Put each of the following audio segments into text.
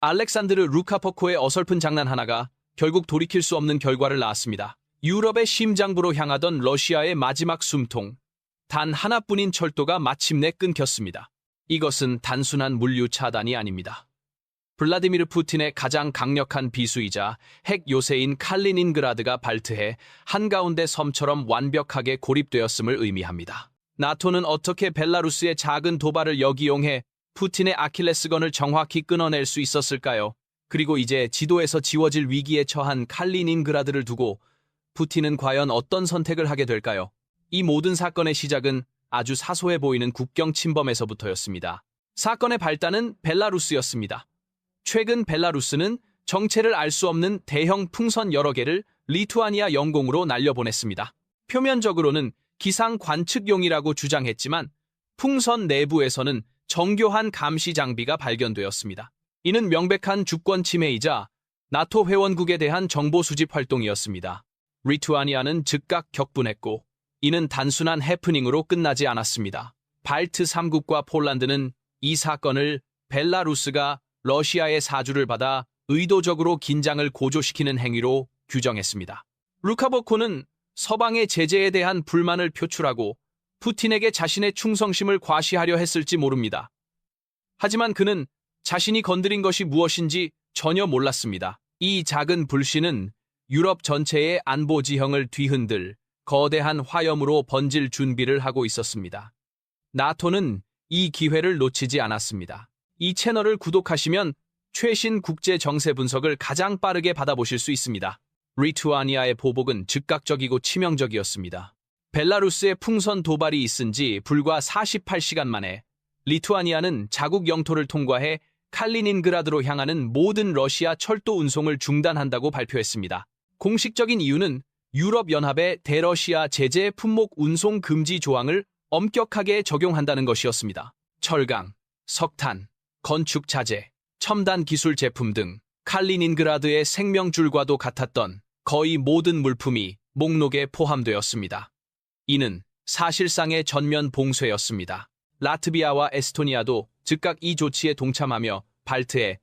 알렉산드르 루카포코의 어설픈 장난 하나가 결국 돌이킬 수 없는 결과를 낳았습니다. 유럽의 심장부로 향하던 러시아의 마지막 숨통. 단 하나뿐인 철도가 마침내 끊겼습니다. 이것은 단순한 물류 차단이 아닙니다. 블라디미르 푸틴의 가장 강력한 비수이자 핵 요새인 칼리닌그라드가 발트해 한가운데 섬처럼 완벽하게 고립되었음을 의미합니다. 나토는 어떻게 벨라루스의 작은 도발을 역이용해 푸틴의 아킬레스건을 정확히 끊어낼 수 있었을까요? 그리고 이제 지도에서 지워질 위기에 처한 칼리닌그라드를 두고 푸틴은 과연 어떤 선택을 하게 될까요? 이 모든 사건의 시작은 아주 사소해 보이는 국경 침범에서부터였습니다. 사건의 발단은 벨라루스였습니다. 최근 벨라루스는 정체를 알 수 없는 대형 풍선 여러 개를 리투아니아 영공으로 날려보냈습니다. 표면적으로는 기상 관측용이라고 주장했지만 풍선 내부에서는 정교한 감시 장비가 발견되었습니다. 이는 명백한 주권 침해이자 나토 회원국에 대한 정보 수집 활동이었습니다. 리투아니아는 즉각 격분했고 이는 단순한 해프닝으로 끝나지 않았습니다. 발트 3국과 폴란드는 이 사건을 벨라루스가 러시아의 사주를 받아 의도적으로 긴장을 고조시키는 행위로 규정했습니다. 루카포코는 서방의 제재에 대한 불만을 표출하고 푸틴에게 자신의 충성심을 과시하려 했을지 모릅니다. 하지만 그는 자신이 건드린 것이 무엇인지 전혀 몰랐습니다. 이 작은 불씨는 유럽 전체의 안보 지형을 뒤흔들 거대한 화염으로 번질 준비를 하고 있었습니다. 나토는 이 기회를 놓치지 않았습니다. 이 채널을 구독하시면 최신 국제 정세 분석을 가장 빠르게 받아보실 수 있습니다. 리투아니아의 보복은 즉각적이고 치명적이었습니다. 벨라루스의 풍선 도발이 있은 지 불과 48시간 만에 리투아니아는 자국 영토를 통과해 칼리닌그라드로 향하는 모든 러시아 철도 운송을 중단한다고 발표했습니다. 공식적인 이유는 유럽연합의 대러시아 제재 품목 운송 금지 조항을 엄격하게 적용한다는 것이었습니다. 철강, 석탄, 건축 자재, 첨단 기술 제품 등 칼리닌그라드의 생명줄과도 같았던 거의 모든 물품이 목록에 포함되었습니다. 이는 사실상의 전면 봉쇄였습니다. 라트비아와 에스토니아도 즉각 이 조치에 동참하며 발트해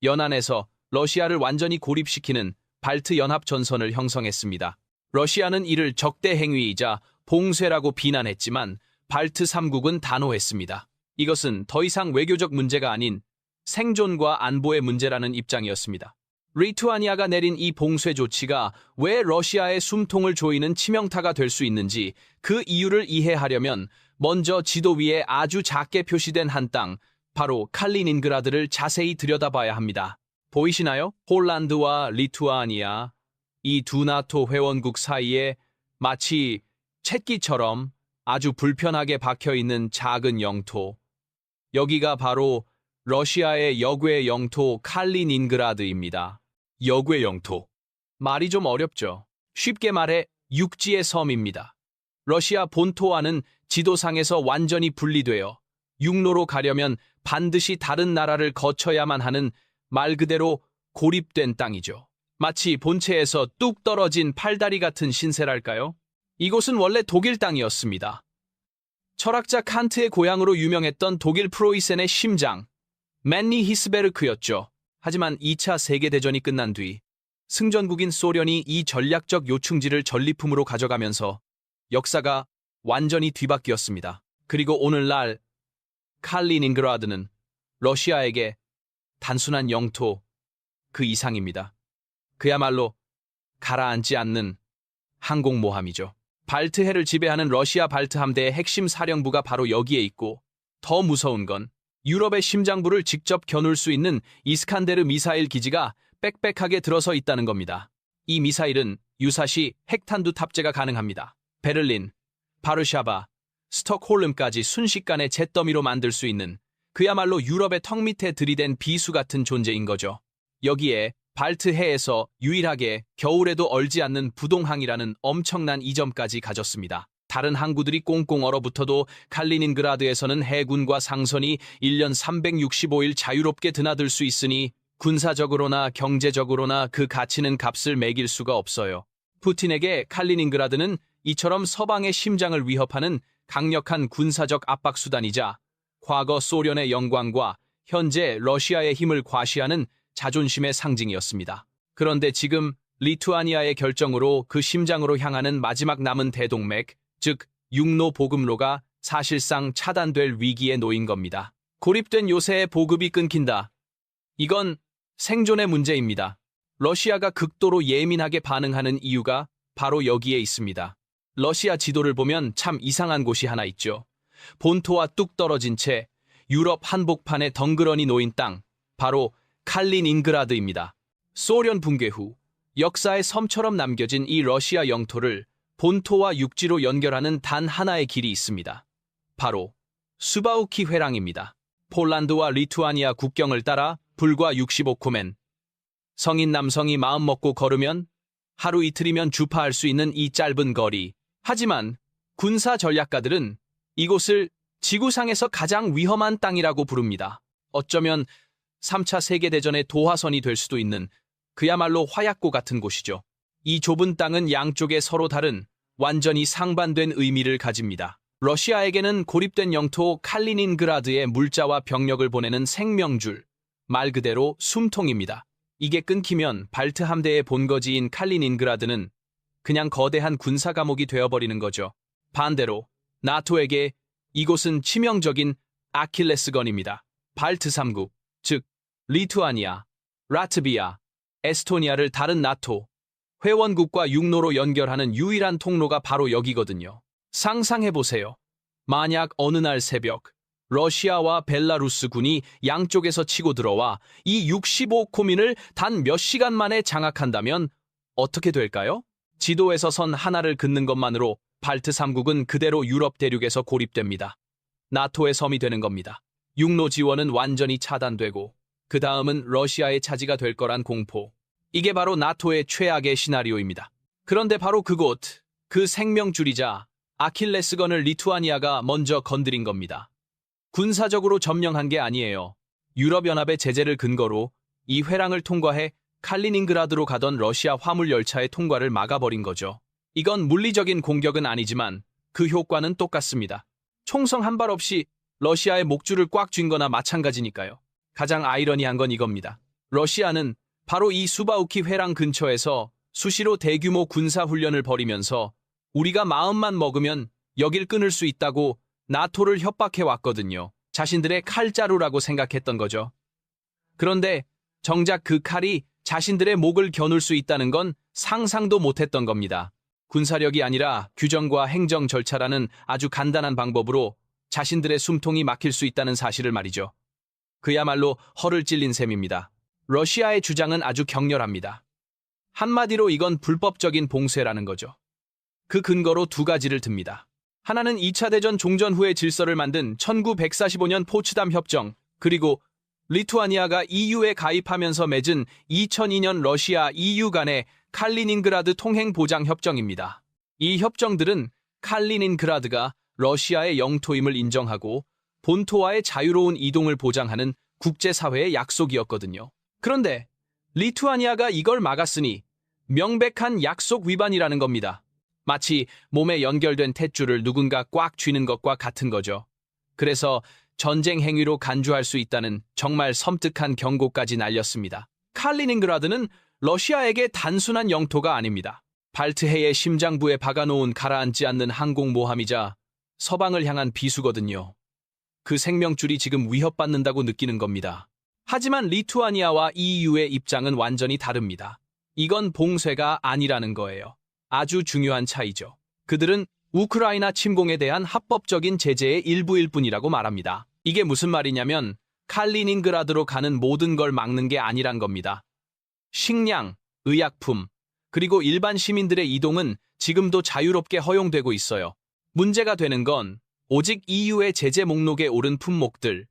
연안에서 러시아를 완전히 고립시키는 발트 연합 전선을 형성했습니다. 러시아는 이를 적대 행위이자 봉쇄라고 비난했지만 발트 3국은 단호했습니다. 이것은 더 이상 외교적 문제가 아닌 생존과 안보의 문제라는 입장이었습니다. 리투아니아가 내린 이 봉쇄 조치가 왜 러시아의 숨통을 조이는 치명타가 될 수 있는지 그 이유를 이해하려면 먼저 지도 위에 아주 작게 표시된 한 땅, 바로 칼리닌그라드를 자세히 들여다봐야 합니다. 보이시나요? 폴란드와 리투아니아, 이 두 나토 회원국 사이에 마치 채끼처럼 아주 불편하게 박혀있는 작은 영토. 여기가 바로 러시아의 역외 영토 칼리닌그라드입니다. 역외 영토. 말이 좀 어렵죠. 쉽게 말해 육지의 섬입니다. 러시아 본토와는 지도상에서 완전히 분리되어 육로로 가려면 반드시 다른 나라를 거쳐야만 하는 말 그대로 고립된 땅이죠. 마치 본체에서 뚝 떨어진 팔다리 같은 신세랄까요? 이곳은 원래 독일 땅이었습니다. 철학자 칸트의 고향으로 유명했던 독일 프로이센의 심장, 맨니 히스베르크였죠. 하지만 2차 세계대전이 끝난 뒤 승전국인 소련이 이 전략적 요충지를 전리품으로 가져가면서 역사가 완전히 뒤바뀌었습니다. 그리고 오늘날 칼리닌그라드는 러시아에게 단순한 영토 그 이상입니다. 그야말로 가라앉지 않는 항공모함이죠. 발트해를 지배하는 러시아 발트 함대의 핵심 사령부가 바로 여기에 있고 더 무서운 건 유럽의 심장부를 직접 겨눌 수 있는 이스칸데르 미사일 기지가 빽빽하게 들어서 있다는 겁니다. 이 미사일은 유사시 핵탄두 탑재가 가능합니다. 베를린, 바르샤바, 스톡홀름까지 순식간에 잿더미로 만들 수 있는 그야말로 유럽의 턱 밑에 들이댄 비수 같은 존재인 거죠. 여기에 발트해에서 유일하게 겨울에도 얼지 않는 부동항이라는 엄청난 이점까지 가졌습니다. 다른 항구들이 꽁꽁 얼어붙어도 칼리닌그라드에서는 해군과 상선이 1년 365일 자유롭게 드나들 수 있으니 군사적으로나 경제적으로나 그 가치는 값을 매길 수가 없어요. 푸틴에게 칼리닌그라드는 이처럼 서방의 심장을 위협하는 강력한 군사적 압박수단이자 과거 소련의 영광과 현재 러시아의 힘을 과시하는 자존심의 상징이었습니다. 그런데 지금 리투아니아의 결정으로 그 심장으로 향하는 마지막 남은 대동맥, 즉 육로 보급로가 사실상 차단될 위기에 놓인 겁니다. 고립된 요새의 보급이 끊긴다. 이건 생존의 문제입니다. 러시아가 극도로 예민하게 반응하는 이유가 바로 여기에 있습니다. 러시아 지도를 보면 참 이상한 곳이 하나 있죠. 본토와 뚝 떨어진 채 유럽 한복판에 덩그러니 놓인 땅, 바로 칼리닌그라드입니다. 소련 붕괴 후 역사의 섬처럼 남겨진 이 러시아 영토를 본토와 육지로 연결하는 단 하나의 길이 있습니다. 바로 수바우키 회랑입니다. 폴란드와 리투아니아 국경을 따라 불과 65km. 성인 남성이 마음먹고 걸으면 하루 이틀이면 주파할 수 있는 이 짧은 거리. 하지만 군사 전략가들은 이곳을 지구상에서 가장 위험한 땅이라고 부릅니다. 어쩌면 3차 세계대전의 도화선이 될 수도 있는 그야말로 화약고 같은 곳이죠. 이 좁은 땅은 양쪽에 서로 다른 완전히 상반된 의미를 가집니다. 러시아에게는 고립된 영토 칼리닌그라드에 물자와 병력을 보내는 생명줄, 말 그대로 숨통입니다. 이게 끊기면 발트 함대의 본거지인 칼리닌그라드는 그냥 거대한 군사 감옥이 되어버리는 거죠. 반대로 나토에게 이곳은 치명적인 아킬레스건입니다. 발트 3국, 즉 리투아니아, 라트비아, 에스토니아를 다른 나토 회원국과 육로로 연결하는 유일한 통로가 바로 여기거든요. 상상해보세요. 만약 어느 날 새벽 러시아와 벨라루스 군이 양쪽에서 치고 들어와 이 65km를 단 몇 시간 만에 장악한다면 어떻게 될까요? 지도에서 선 하나를 긋는 것만으로 발트 3국은 그대로 유럽 대륙에서 고립됩니다. 나토의 섬이 되는 겁니다. 육로 지원은 완전히 차단되고 그 다음은 러시아의 차지가 될 거란 공포. 이게 바로 나토의 최악의 시나리오입니다. 그런데 바로 그곳, 그 생명줄이자 아킬레스건을 리투아니아가 먼저 건드린 겁니다. 군사적으로 점령한 게 아니에요. 유럽연합의 제재를 근거로 이 회랑을 통과해 칼리닌그라드로 가던 러시아 화물 열차의 통과를 막아버린 거죠. 이건 물리적인 공격은 아니지만 그 효과는 똑같습니다. 총성 한 발 없이 러시아의 목줄을 꽉 쥔 거나 마찬가지니까요. 가장 아이러니한 건 이겁니다. 러시아는 바로 이 수바우키 회랑 근처에서 수시로 대규모 군사훈련을 벌이면서 우리가 마음만 먹으면 여길 끊을 수 있다고 나토를 협박해왔거든요. 자신들의 칼자루라고 생각했던 거죠. 그런데 정작 그 칼이 자신들의 목을 겨눌 수 있다는 건 상상도 못했던 겁니다. 군사력이 아니라 규정과 행정 절차라는 아주 간단한 방법으로 자신들의 숨통이 막힐 수 있다는 사실을 말이죠. 그야말로 허를 찔린 셈입니다. 러시아의 주장은 아주 격렬합니다. 한마디로 이건 불법적인 봉쇄라는 거죠. 그 근거로 두 가지를 듭니다. 하나는 2차 대전 종전 후의 질서를 만든 1945년 포츠담 협정, 그리고 리투아니아가 EU에 가입하면서 맺은 2002년 러시아 EU 간의 칼리닌그라드 통행 보장 협정입니다. 이 협정들은 칼리닌그라드가 러시아의 영토임을 인정하고 본토와의 자유로운 이동을 보장하는 국제사회의 약속이었거든요. 그런데 리투아니아가 이걸 막았으니 명백한 약속 위반이라는 겁니다. 마치 몸에 연결된 탯줄을 누군가 꽉 쥐는 것과 같은 거죠. 그래서 전쟁 행위로 간주할 수 있다는 정말 섬뜩한 경고까지 날렸습니다. 칼리닌그라드는 러시아에게 단순한 영토가 아닙니다. 발트해의 심장부에 박아놓은 가라앉지 않는 항공모함이자 서방을 향한 비수거든요. 그 생명줄이 지금 위협받는다고 느끼는 겁니다. 하지만 리투아니아와 EU의 입장은 완전히 다릅니다. 이건 봉쇄가 아니라는 거예요. 아주 중요한 차이죠. 그들은 우크라이나 침공에 대한 합법적인 제재의 일부일 뿐이라고 말합니다. 이게 무슨 말이냐면 칼리닌그라드로 가는 모든 걸 막는 게 아니란 겁니다. 식량, 의약품, 그리고 일반 시민들의 이동은 지금도 자유롭게 허용되고 있어요. 문제가 되는 건 오직 EU의 제재 목록에 오른 품목들,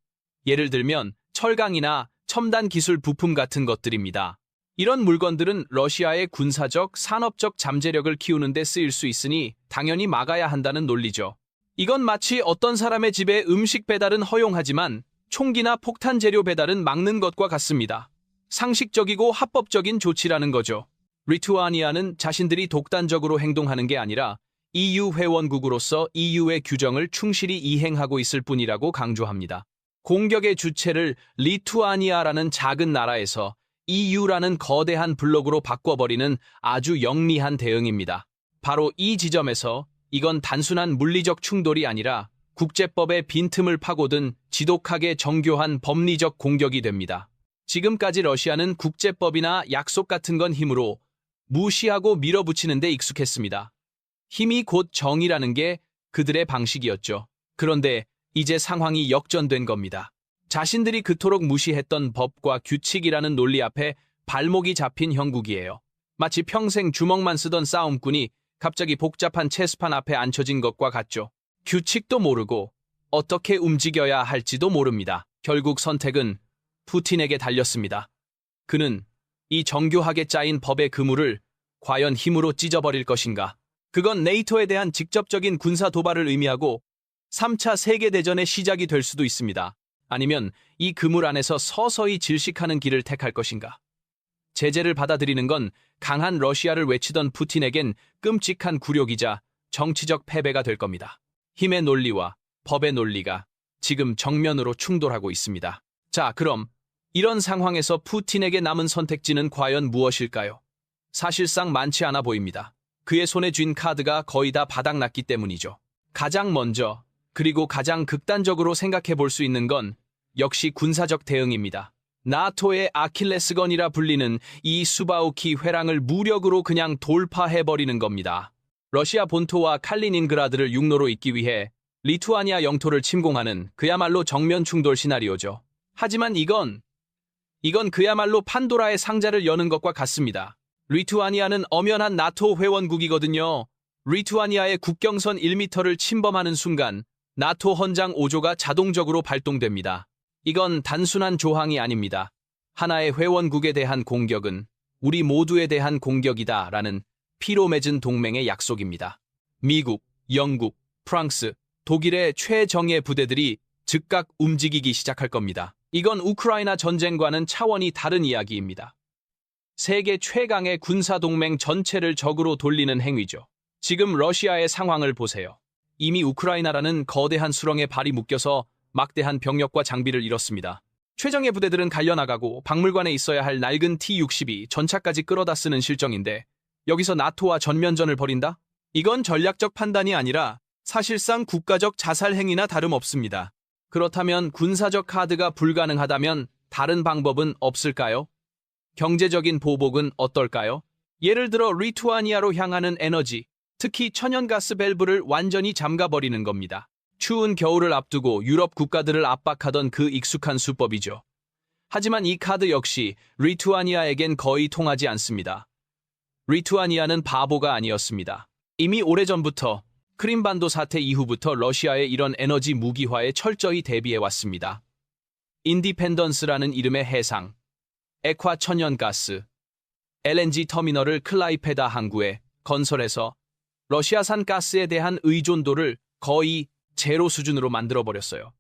예를 들면 철강이나 첨단 기술 부품 같은 것들입니다. 이런 물건들은 러시아의 군사적, 산업적 잠재력을 키우는 데 쓰일 수 있으니 당연히 막아야 한다는 논리죠. 이건 마치 어떤 사람의 집에 음식 배달은 허용하지만 총기나 폭탄 재료 배달은 막는 것과 같습니다. 상식적이고 합법적인 조치라는 거죠. 리투아니아는 자신들이 독단적으로 행동하는 게 아니라 EU 회원국으로서 EU의 규정을 충실히 이행하고 있을 뿐이라고 강조합니다. 공격의 주체를 리투아니아라는 작은 나라에서 EU라는 거대한 블록으로 바꿔버리는 아주 영리한 대응입니다. 바로 이 지점에서 이건 단순한 물리적 충돌이 아니라 국제법의 빈틈을 파고든 지독하게 정교한 법리적 공격이 됩니다. 지금까지 러시아는 국제법이나 약속 같은 건 힘으로 무시하고 밀어붙이는 데 익숙했습니다. 힘이 곧 정의라는 게 그들의 방식이었죠. 그런데 이제 상황이 역전된 겁니다. 자신들이 그토록 무시했던 법과 규칙이라는 논리 앞에 발목이 잡힌 형국이에요. 마치 평생 주먹만 쓰던 싸움꾼이 갑자기 복잡한 체스판 앞에 앉혀진 것과 같죠. 규칙도 모르고 어떻게 움직여야 할지도 모릅니다. 결국 선택은 푸틴에게 달렸습니다. 그는 이 정교하게 짜인 법의 그물을 과연 힘으로 찢어버릴 것인가? 그건 네이토에 대한 직접적인 군사 도발을 의미하고 3차 세계대전의 시작이 될 수도 있습니다. 아니면 이 그물 안에서 서서히 질식하는 길을 택할 것인가? 제재를 받아들이는 건 강한 러시아를 외치던 푸틴에겐 끔찍한 굴욕이자 정치적 패배가 될 겁니다. 힘의 논리와 법의 논리가 지금 정면으로 충돌하고 있습니다. 자, 그럼 이런 상황에서 푸틴에게 남은 선택지는 과연 무엇일까요? 사실상 많지 않아 보입니다. 그의 손에 쥔 카드가 거의 다 바닥났기 때문이죠. 가장 먼저 그리고 가장 극단적으로 생각해 볼 수 있는 건 역시 군사적 대응입니다. 나토의 아킬레스건이라 불리는 이 수바우키 회랑을 무력으로 그냥 돌파해버리는 겁니다. 러시아 본토와 칼리닌그라드를 육로로 잇기 위해 리투아니아 영토를 침공하는 그야말로 정면 충돌 시나리오죠. 하지만 이건 그야말로 판도라의 상자를 여는 것과 같습니다. 리투아니아는 엄연한 나토 회원국이거든요. 리투아니아의 국경선 1m를 침범하는 순간 나토 헌장 5조가 자동적으로 발동됩니다. 이건 단순한 조항이 아닙니다. 하나의 회원국에 대한 공격은 우리 모두에 대한 공격이다 라는 피로 맺은 동맹의 약속입니다. 미국, 영국, 프랑스, 독일의 최정예 부대들이 즉각 움직이기 시작할 겁니다. 이건 우크라이나 전쟁과는 차원이 다른 이야기입니다. 세계 최강의 군사동맹 전체를 적으로 돌리는 행위죠. 지금 러시아의 상황을 보세요. 이미 우크라이나라는 거대한 수렁에 발이 묶여서 막대한 병력과 장비를 잃었습니다. 최정예 부대들은 갈려나가고 박물관에 있어야 할 낡은 T-62 전차까지 끌어다 쓰는 실정인데 여기서 나토와 전면전을 벌인다? 이건 전략적 판단이 아니라 사실상 국가적 자살 행위나 다름없습니다. 그렇다면 군사적 카드가 불가능하다면 다른 방법은 없을까요? 경제적인 보복은 어떨까요? 예를 들어 리투아니아로 향하는 에너지, 특히 천연가스 밸브를 완전히 잠가버리는 겁니다. 추운 겨울을 앞두고 유럽 국가들을 압박하던 그 익숙한 수법이죠. 하지만 이 카드 역시 리투아니아에겐 거의 통하지 않습니다. 리투아니아는 바보가 아니었습니다. 이미 오래전부터 크림반도 사태 이후부터 러시아의 이런 에너지 무기화에 철저히 대비해왔습니다. 인디펜던스라는 이름의 해상, 액화 천연가스, LNG 터미널을 클라이페다 항구에 건설해서 러시아산 가스에 대한 의존도를 거의 제로 수준으로 만들어버렸어요.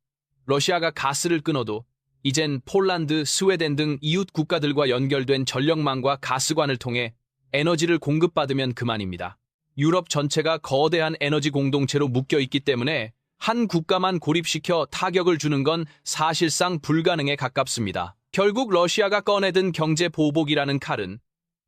러시아가 가스를 끊어도 이젠 폴란드, 스웨덴 등 이웃 국가들과 연결된 전력망과 가스관을 통해 에너지를 공급받으면 그만입니다. 유럽 전체가 거대한 에너지 공동체로 묶여있기 때문에 한 국가만 고립시켜 타격을 주는 건 사실상 불가능에 가깝습니다. 결국 러시아가 꺼내든 경제 보복이라는 칼은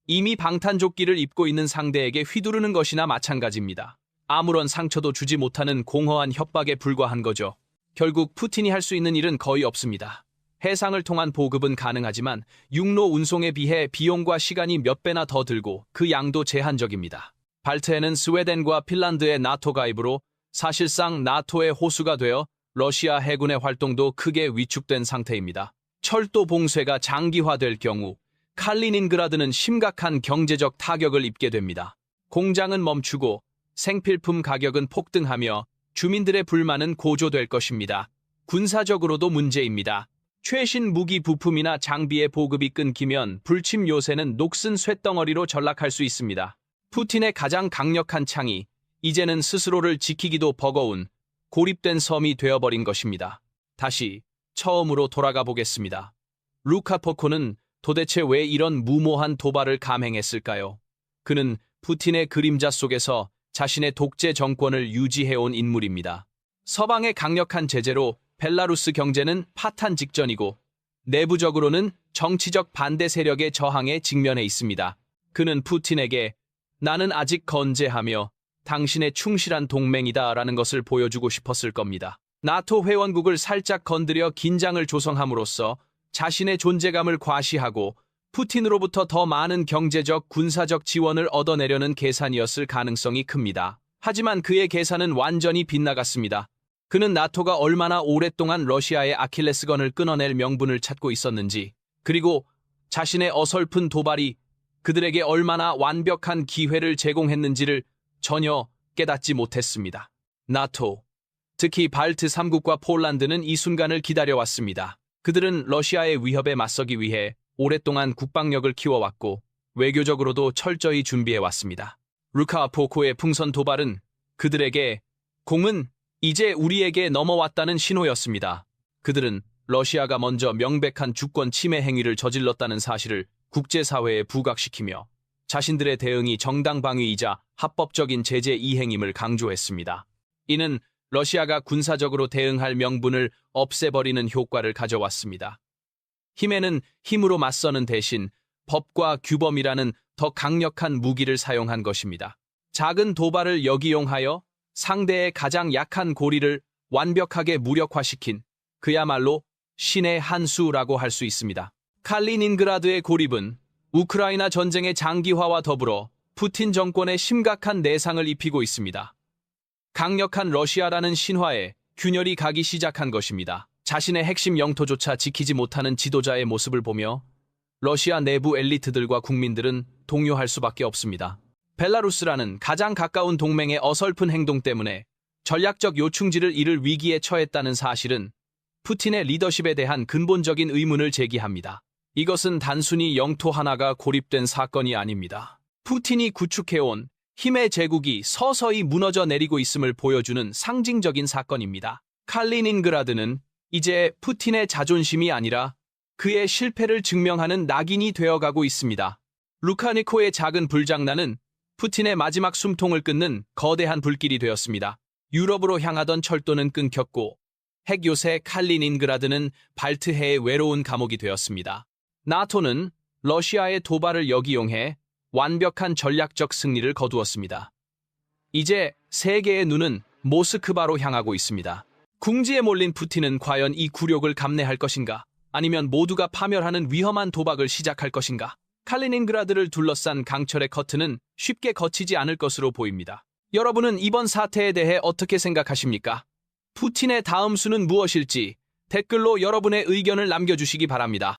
이미 방탄조끼를 입고 있는 상대에게 휘두르는 것이나 마찬가지입니다. 아무런 상처도 주지 못하는 공허한 협박에 불과한 거죠. 결국 푸틴이 할 수 있는 일은 거의 없습니다. 해상을 통한 보급은 가능하지만 육로 운송에 비해 비용과 시간이 몇 배나 더 들고 그 양도 제한적입니다. 발트해는 스웨덴과 핀란드의 나토 가입으로 사실상 나토의 호수가 되어 러시아 해군의 활동도 크게 위축된 상태입니다. 철도 봉쇄가 장기화될 경우 칼리닌그라드는 심각한 경제적 타격을 입게 됩니다. 공장은 멈추고 생필품 가격은 폭등하며 주민들의 불만은 고조될 것입니다. 군사적으로도 문제입니다. 최신 무기 부품이나 장비의 보급이 끊기면 불침 요새는 녹슨 쇳덩어리로 전락할 수 있습니다. 푸틴의 가장 강력한 창이 이제는 스스로를 지키기도 버거운 고립된 섬이 되어버린 것입니다. 다시 처음으로 돌아가 보겠습니다. 루카포코는 도대체 왜 이런 무모한 도발을 감행했을까요? 그는 푸틴의 그림자 속에서 자신의 독재 정권을 유지해온 인물입니다. 서방의 강력한 제재로 벨라루스 경제는 파탄 직전이고 내부적으로는 정치적 반대 세력의 저항에 직면해 있습니다. 그는 푸틴에게 나는 아직 건재하며 당신의 충실한 동맹이다라는 것을 보여주고 싶었을 겁니다. 나토 회원국을 살짝 건드려 긴장을 조성함으로써 자신의 존재감을 과시하고 푸틴으로부터 더 많은 경제적, 군사적 지원을 얻어내려는 계산이었을 가능성이 큽니다. 하지만 그의 계산은 완전히 빗나갔습니다. 그는 나토가 얼마나 오랫동안 러시아의 아킬레스건을 끊어낼 명분을 찾고 있었는지, 그리고 자신의 어설픈 도발이 그들에게 얼마나 완벽한 기회를 제공했는지를 전혀 깨닫지 못했습니다. 나토, 특히 발트 3국과 폴란드는 이 순간을 기다려왔습니다. 그들은 러시아의 위협에 맞서기 위해 오랫동안 국방력을 키워왔고 외교적으로도 철저히 준비해왔습니다. 루카포코의 풍선 도발은 그들에게 공은 이제 우리에게 넘어왔다는 신호였습니다. 그들은 러시아가 먼저 명백한 주권 침해 행위를 저질렀다는 사실을 국제사회에 부각시키며 자신들의 대응이 정당방위이자 합법적인 제재 이행임을 강조했습니다. 이는 러시아가 군사적으로 대응할 명분을 없애버리는 효과를 가져왔습니다. 힘에는 힘으로 맞서는 대신 법과 규범이라는 더 강력한 무기를 사용한 것입니다. 작은 도발을 역이용하여 상대의 가장 약한 고리를 완벽하게 무력화시킨 그야말로 신의 한 수라고 할 수 있습니다. 칼리닌그라드의 고립은 우크라이나 전쟁의 장기화와 더불어 푸틴 정권에 심각한 내상을 입히고 있습니다. 강력한 러시아라는 신화에 균열이 가기 시작한 것입니다. 자신의 핵심 영토조차 지키지 못하는 지도자의 모습을 보며 러시아 내부 엘리트들과 국민들은 동요할 수밖에 없습니다. 벨라루스라는 가장 가까운 동맹의 어설픈 행동 때문에 전략적 요충지를 잃을 위기에 처했다는 사실은 푸틴의 리더십에 대한 근본적인 의문을 제기합니다. 이것은 단순히 영토 하나가 고립된 사건이 아닙니다. 푸틴이 구축해온 힘의 제국이 서서히 무너져 내리고 있음을 보여주는 상징적인 사건입니다. 칼리닌그라드는 이제 푸틴의 자존심이 아니라 그의 실패를 증명하는 낙인이 되어가고 있습니다. 루카니코의 작은 불장난은 푸틴의 마지막 숨통을 끊는 거대한 불길이 되었습니다. 유럽으로 향하던 철도는 끊겼고 핵요새 칼리닌그라드는 발트해의 외로운 감옥이 되었습니다. 나토는 러시아의 도발을 역이용해 완벽한 전략적 승리를 거두었습니다. 이제 세계의 눈은 모스크바로 향하고 있습니다. 궁지에 몰린 푸틴은 과연 이 굴욕을 감내할 것인가? 아니면 모두가 파멸하는 위험한 도박을 시작할 것인가? 칼리닌그라드를 둘러싼 강철의 커튼은 쉽게 거치지 않을 것으로 보입니다. 여러분은 이번 사태에 대해 어떻게 생각하십니까? 푸틴의 다음 수는 무엇일지 댓글로 여러분의 의견을 남겨주시기 바랍니다.